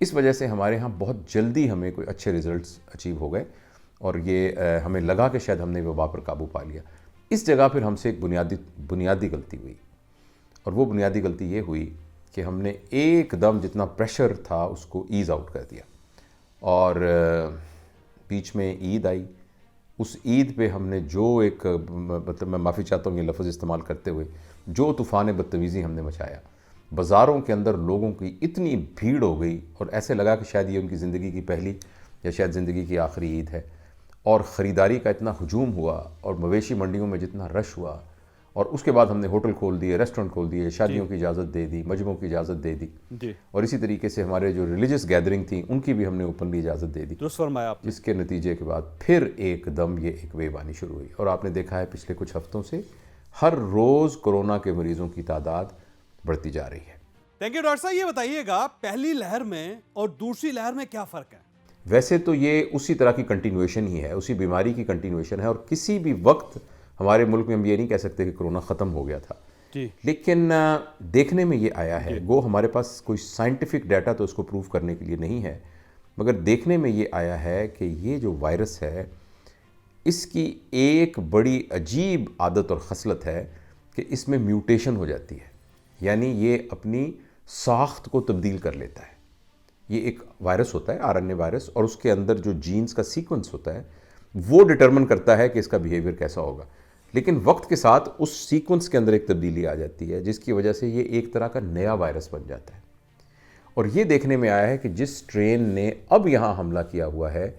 اس وجہ سے ہمارے ہاں بہت جلدی ہمیں کوئی اچھے ریزلٹس اچیو ہو گئے اور یہ ہمیں لگا کہ شاید ہم نے وبا پر قابو پا لیا. اس جگہ پھر ہم سے ایک بنیادی غلطی ہوئی, اور وہ بنیادی غلطی یہ ہوئی کہ ہم نے ایک دم جتنا پریشر تھا اس کو ایز آؤٹ کر دیا. اور بیچ میں عید آئی, اس عید پہ ہم نے جو ایک مطلب میں معافی چاہتا ہوں یہ لفظ استعمال کرتے ہوئے, جو طوفان بدتمیزی ہم نے مچایا, بازاروں کے اندر لوگوں کی اتنی بھیڑ ہو گئی اور ایسے لگا کہ شاید یہ ان کی زندگی کی پہلی یا شاید زندگی کی آخری عید ہے. اور خریداری کا اتنا ہجوم ہوا اور مویشی منڈیوں میں جتنا رش ہوا, اور اس کے بعد ہم نے ہوٹل کھول دیے, ریسٹورنٹ کھول دیے, شادیوں کی اجازت دے دی, مجمعوں کی اجازت دے دی, اور اسی طریقے سے ہمارے جو ریلیجس گیدرنگ تھیں ان کی بھی ہم نے اوپنلی اجازت دے دی. درست فرمایا آپ نے. جس کے نتیجے کے بعد پھر ایک دم یہ ایک ویو آنی شروع ہوئی, اور آپ نے دیکھا ہے پچھلے کچھ ہفتوں سے ہر روز کورونا کے مریضوں کی تعداد بڑھتی جا رہی ہے. تھینک یو ڈاکٹر صاحب. یہ بتائیے گا پہلی لہر میں اور دوسری لہر میں کیا فرق ہے؟ ویسے تو یہ اسی طرح کی کنٹینویشن ہی ہے, اسی بیماری کی کنٹینویشن ہے, اور کسی بھی وقت ہمارے ملک میں ہم یہ نہیں کہہ سکتے کہ کرونا ختم ہو گیا تھا. لیکن دیکھنے میں یہ آیا ہے, وہ ہمارے پاس کوئی سائنٹیفک ڈیٹا تو اس کو پروف کرنے کے لیے نہیں ہے, مگر دیکھنے میں یہ آیا ہے کہ یہ جو وائرس ہے اس کی ایک بڑی عجیب عادت اور خصلت ہے کہ اس میں میوٹیشن ہو جاتی ہے, یعنی یہ اپنی ساخت کو تبدیل کر لیتا ہے. یہ ایک وائرس ہوتا ہے, RNA وائرس, اور اس کے اندر جو جینز کا سیکوینس ہوتا ہے وہ ڈٹرمن کرتا ہے کہ اس کا بیہیویئر کیسا ہوگا. لیکن وقت کے ساتھ اس سیکوینس کے اندر ایک تبدیلی آ جاتی ہے جس کی وجہ سے یہ ایک طرح کا نیا وائرس بن جاتا ہے. اور یہ دیکھنے میں آیا ہے کہ جس اسٹرین نے اب یہاں حملہ کیا ہوا ہے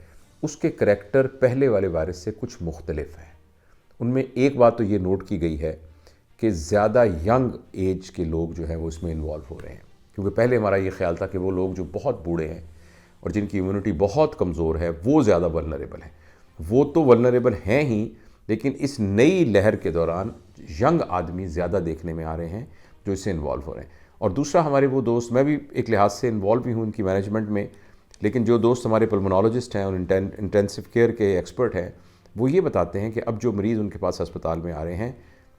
اس کے کریکٹر پہلے والے وائرس سے کچھ مختلف ہیں. ان میں ایک بات تو یہ نوٹ کی گئی ہے کہ زیادہ ینگ ایج کے لوگ جو ہیں وہ اس میں انوالو ہو رہے ہیں, کیونکہ پہلے ہمارا یہ خیال تھا کہ وہ لوگ جو بہت بوڑھے ہیں اور جن کی امیونٹی بہت کمزور ہے وہ زیادہ ولنریبل ہیں. وہ تو ولنریبل ہیں ہی, لیکن اس نئی لہر کے دوران ینگ آدمی زیادہ دیکھنے میں آ رہے ہیں جو اس سے انوالو ہو رہے ہیں. اور دوسرا, ہمارے وہ دوست, میں بھی ایک لحاظ سے انوالو بھی ہوں ان کی مینجمنٹ میں, لیکن جو دوست ہمارے پلمونالوجسٹ ہیں اور انٹینسو کیئر کے ایکسپرٹ ہیں, وہ یہ بتاتے ہیں کہ اب جو مریض ان کے پاس ہسپتال میں آ رہے ہیں,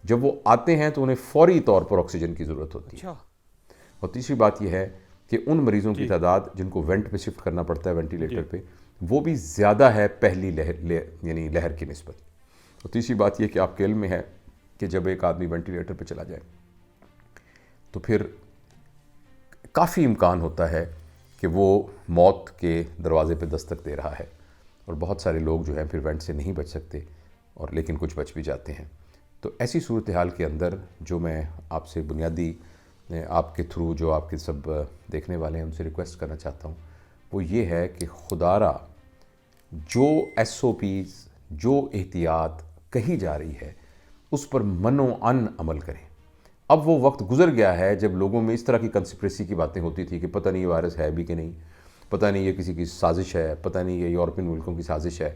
جب وہ آتے ہیں تو انہیں فوری طور پر آکسیجن کی ضرورت ہوتی ہے. اور تیسری بات یہ ہے کہ ان مریضوں کی تعداد جن کو وینٹ پہ شفٹ کرنا پڑتا ہے, وینٹیلیٹر پہ, وہ بھی زیادہ ہے پہلی یعنی لہر کی نسبت. اور تیسری بات یہ کہ آپ کے علم میں ہے کہ جب ایک آدمی وینٹیلیٹر پہ چلا جائے تو پھر کافی امکان ہوتا ہے کہ وہ موت کے دروازے پہ دستک دے رہا ہے, اور بہت سارے لوگ جو ہیں پھر وینٹ سے نہیں بچ سکتے, اور لیکن کچھ بچ بھی جاتے ہیں. تو ایسی صورتحال کے اندر جو میں آپ سے بنیادی آپ کے تھرو جو آپ کے سب دیکھنے والے ہیں ان سے ریکویسٹ کرنا چاہتا ہوں وہ یہ ہے کہ خدا را جو SOPs, جو احتیاط کہی جا رہی ہے اس پر من و ان عمل کریں. اب وہ وقت گزر گیا ہے جب لوگوں میں اس طرح کی کنسپریسی کی باتیں ہوتی تھی کہ پتہ نہیں یہ وائرس ہے بھی کہ نہیں, پتہ نہیں یہ کسی کی سازش ہے, پتہ نہیں یہ یورپین ملکوں کی سازش ہے.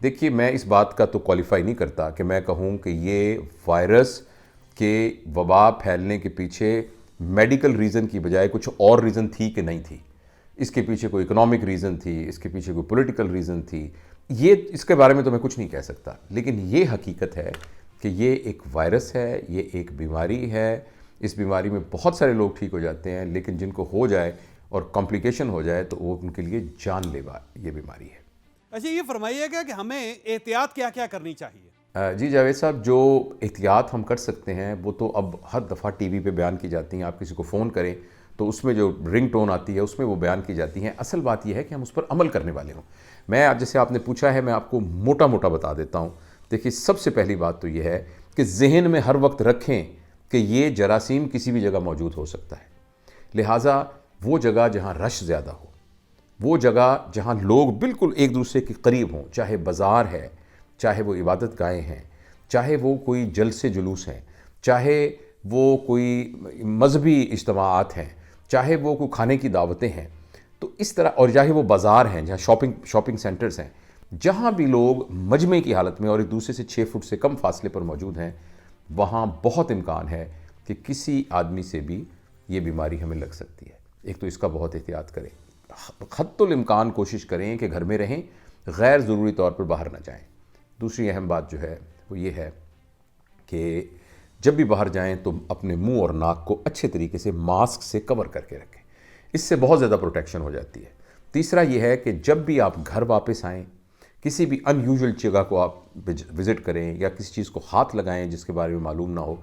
دیکھیے, میں اس بات کا تو کوالیفائی نہیں کرتا کہ میں کہوں کہ یہ وائرس کے وبا پھیلنے کے پیچھے میڈیکل ریزن کی بجائے کچھ اور ریزن تھی کہ نہیں تھی. اس کے پیچھے کوئی اکنامک ریزن تھی, اس کے پیچھے کوئی پولیٹیکل ریزن تھی, یہ اس کے بارے میں تو میں کچھ نہیں کہہ سکتا. لیکن یہ حقیقت ہے کہ یہ ایک وائرس ہے, یہ ایک بیماری ہے. اس بیماری میں بہت سارے لوگ ٹھیک ہو جاتے ہیں, لیکن جن کو ہو جائے اور کمپلیکیشن ہو جائے تو وہ ان کے لیے جان لیوا یہ بیماری ہے. اچھا, یہ فرمائیے گا کہ ہمیں احتیاط کیا کیا کرنی چاہیے؟ جی جاوید صاحب, جو احتیاط ہم کر سکتے ہیں وہ تو اب ہر دفعہ ٹی وی پہ بیان کی جاتی ہیں. آپ کسی کو فون کریں تو اس میں جو رنگ ٹون آتی ہے اس میں وہ بیان کی جاتی ہیں. اصل بات یہ ہے کہ ہم اس پر عمل کرنے والے ہوں. میں جیسے آپ نے پوچھا ہے, میں آپ کو موٹا موٹا بتا دیتا ہوں. دیکھیے, سب سے پہلی بات تو یہ ہے کہ ذہن میں ہر وقت رکھیں کہ یہ جراثیم کسی بھی جگہ موجود ہو سکتا ہے. لہٰذا وہ جگہ جہاں رش زیادہ ہو, وہ جگہ جہاں لوگ بالکل ایک دوسرے کے قریب ہوں, چاہے بازار ہے, چاہے وہ عبادت گاہیں ہیں, چاہے وہ کوئی جلسے جلوس ہیں, چاہے وہ کوئی مذہبی اجتماعات ہیں, چاہے وہ کوئی کھانے کی دعوتیں ہیں, تو اس طرح, اور چاہے وہ بازار ہیں جہاں شاپنگ سینٹرز ہیں, جہاں بھی لوگ مجمع کی حالت میں اور ایک دوسرے سے 6 فٹ سے کم فاصلے پر موجود ہیں, وہاں بہت امکان ہے کہ کسی آدمی سے بھی یہ بیماری ہمیں لگ سکتی ہے. ایک تو اس کا بہت احتیاط کریں, حتی الامکان کوشش کریں کہ گھر میں رہیں, غیر ضروری طور پر باہر نہ جائیں. دوسری اہم بات جو ہے وہ یہ ہے کہ جب بھی باہر جائیں تو اپنے منہ اور ناک کو اچھے طریقے سے ماسک سے کور کر کے رکھیں. اس سے بہت زیادہ پروٹیکشن ہو جاتی ہے. تیسرا یہ ہے کہ جب بھی آپ گھر واپس آئیں، کسی بھی ان یوزول جگہ کو آپ وزٹ کریں یا کسی چیز کو ہاتھ لگائیں جس کے بارے میں معلوم نہ ہو،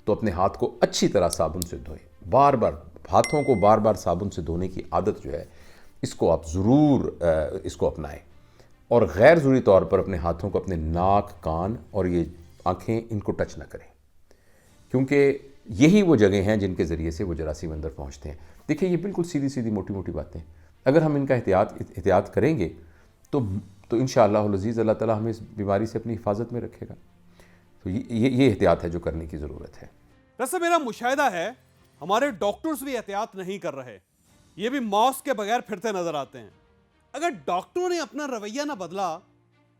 تو اپنے ہاتھ کو اچھی طرح صابن سے دھوئیں. بار بار ہاتھوں کو بار بار صابن سے دھونے کی عادت جو ہے، اس کو آپ ضرور اس کو اپنائیں. اور غیر ضروری طور پر اپنے ہاتھوں کو اپنے ناک، کان اور یہ آنکھیں ان کو ٹچ نہ کریں، کیونکہ یہی وہ جگہیں ہیں جن کے ذریعے سے وہ جراثیم اندر پہنچتے ہیں. دیکھیں یہ بالکل سیدھی سیدھی موٹی موٹی باتیں، اگر ہم ان کا احتیاط کریں گے تو انشاءاللہ العزیز اللہ تعالیٰ ہمیں اس بیماری سے اپنی حفاظت میں رکھے گا. تو یہ احتیاط ہے جو کرنے کی ضرورت ہے. ویسے میرا مشاہدہ ہے ہمارے ڈاکٹرز بھی احتیاط نہیں کر رہے، یہ بھی ماسک کے بغیر پھرتے نظر آتے ہیں. اگر ڈاکٹروں نے اپنا رویہ نہ بدلا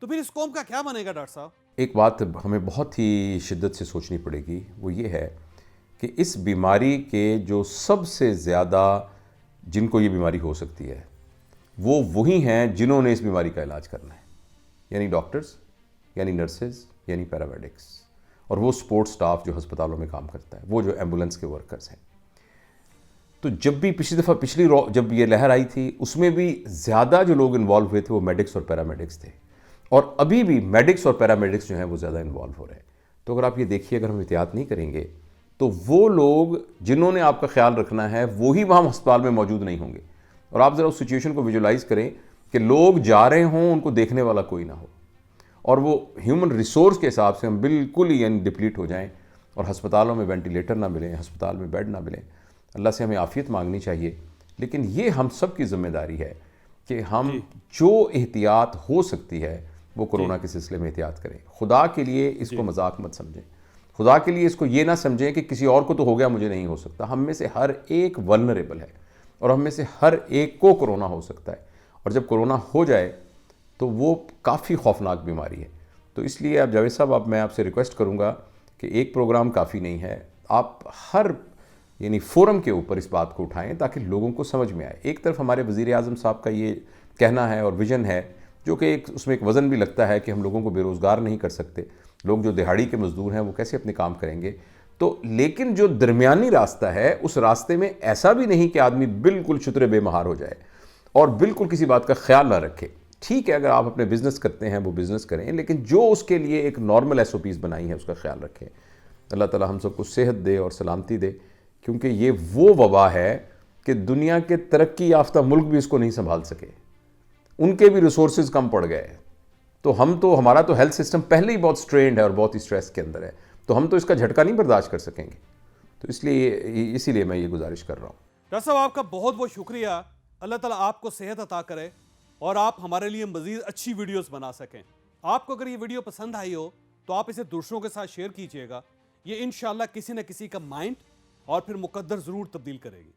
تو پھر اس قوم کا کیا بنے گا ڈاکٹر صاحب؟ ایک بات ہمیں بہت ہی شدت سے سوچنی پڑے گی، وہ یہ ہے کہ اس بیماری کے جو سب سے زیادہ جن کو یہ بیماری ہو سکتی ہے وہ وہی ہیں جنہوں نے اس بیماری کا علاج کرنا ہے، یعنی ڈاکٹرز، یعنی نرسز، یعنی پیرامیڈکس، اور وہ سپورٹ سٹاف جو ہسپتالوں میں کام کرتا ہے، وہ جو ایمبولنس کے ورکرز ہیں. تو جب بھی پچھلی جب یہ لہر آئی تھی اس میں بھی زیادہ جو لوگ انوالو ہوئے تھے وہ میڈکس اور پیرامیڈکس تھے، اور ابھی بھی میڈکس اور پیرامیڈکس جو ہیں وہ زیادہ انوالو ہو رہے ہیں. تو اگر آپ یہ دیکھیے، اگر ہم احتیاط نہیں کریں گے تو وہ لوگ جنہوں نے آپ کا خیال رکھنا ہے وہی وہاں ہسپتال میں موجود نہیں ہوں گے. اور آپ ذرا اس سچویشن کو ویژولائز کریں کہ لوگ جا رہے ہوں، ان کو دیکھنے والا کوئی نہ ہو، اور وہ ہیومن ریسورس کے حساب سے ہم بالکل ہی ڈپلیٹ ہو جائیں، اور ہسپتالوں میں وینٹیلیٹر نہ ملیں، ہسپتال میں بیڈ نہ ملیں. اللہ سے ہمیں عافیت مانگنی چاہیے، لیکن یہ ہم سب کی ذمہ داری ہے کہ ہم جو احتیاط ہو سکتی ہے وہ کورونا کے سلسلے میں احتیاط کریں. خدا کے لیے اس کو مذاق مت سمجھیں، خدا کے لیے اس کو یہ نہ سمجھیں کہ کسی اور کو تو ہو گیا مجھے نہیں ہو سکتا. ہم میں سے ہر ایک ولنریبل ہے، اور ہم میں سے ہر ایک کو کورونا ہو سکتا ہے، اور جب کورونا ہو جائے تو وہ کافی خوفناک بیماری ہے. تو اس لیے اب جاوید صاحب، میں آپ سے ریکویسٹ کروں گا کہ ایک پروگرام کافی نہیں ہے، آپ ہر فورم کے اوپر اس بات کو اٹھائیں تاکہ لوگوں کو سمجھ میں آئے. ایک طرف ہمارے وزیر اعظم صاحب کا یہ کہنا ہے اور ویژن ہے، جو کہ اس میں ایک وزن بھی لگتا ہے کہ ہم لوگوں کو بے روزگار نہیں کر سکتے، لوگ جو دہاڑی کے مزدور ہیں وہ کیسے اپنے کام کریں گے. تو لیکن جو درمیانی راستہ ہے اس راستے میں ایسا بھی نہیں کہ آدمی بالکل چترے بے مہار ہو جائے اور بالکل کسی بات کا خیال نہ رکھے. ٹھیک ہے، اگر آپ اپنے بزنس کرتے ہیں وہ بزنس کریں، لیکن جو اس کے لیے ایک نارمل SOPs بنائی ہے اس کا خیال رکھیں. اللہ تعالی ہم سب کو صحت دے اور سلامتی دے، کیونکہ یہ وہ وبا ہے کہ دنیا کے ترقی یافتہ ملک بھی اس کو نہیں سنبھال سکے، ان کے بھی ریسورسز کم پڑ گئے. تو ہمارا تو ہیلتھ سسٹم پہلے ہی بہت سٹرینڈ ہے اور بہت ہی سٹریس کے اندر ہے، تو ہم تو اس کا جھٹکا نہیں برداشت کر سکیں گے. تو اسی لیے میں یہ گزارش کر رہا ہوں. ڈاکٹر صاحب آپ کا بہت بہت شکریہ. اللہ تعالیٰ آپ کو صحت عطا کرے اور آپ ہمارے لیے مزید اچھی ویڈیوز بنا سکیں. آپ کو اگر یہ ویڈیو پسند آئی ہو تو آپ اسے دوسروں کے ساتھ شیئر کیجئے گا. یہ انشاءاللہ کسی نہ کسی کا مائنڈ اور پھر مقدر ضرور تبدیل کرے گی.